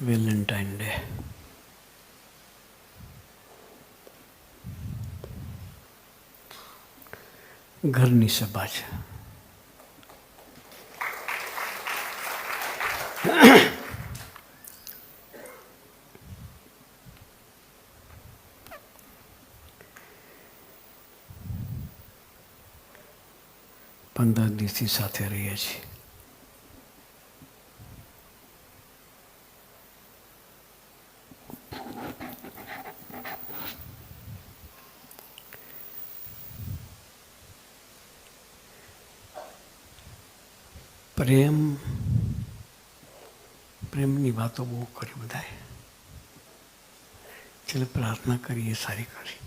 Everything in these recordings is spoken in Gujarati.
Valentine day. ઘરની સભા છે. પંદર દિવસથી સાથે રહીએ છીએ. પ્રેમની વાતો બહુ કરી બધાએ. છેલ્લે પ્રાર્થના કરી એ સારી કરી.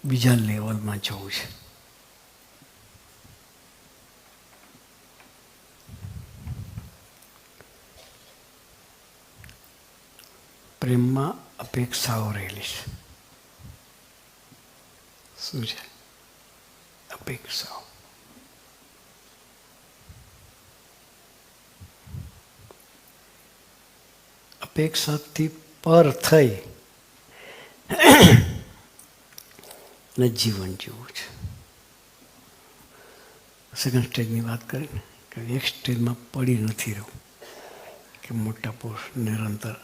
બીજા લેવલમાં જવું છે. પ્રેમમાં અપેક્ષાઓ રહેલી છે. શું છે? અપેક્ષાઓ. અપેક્ષાથી પર થઈ અને જીવન જીવવું છે. સેકન્ડ સ્ટેજની વાત કરીને કે એક સ્ટેજમાં પડી નથી રહેવું કે મોટા પુરુષ નિરંતર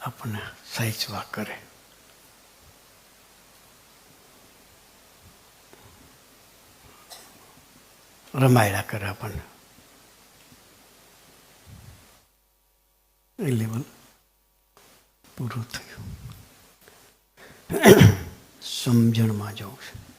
આપણને સાચવા કરે. રમાયડા કરે આપણને. એ લેવલ પૂરું થયું. સમજણમાં જવું છે.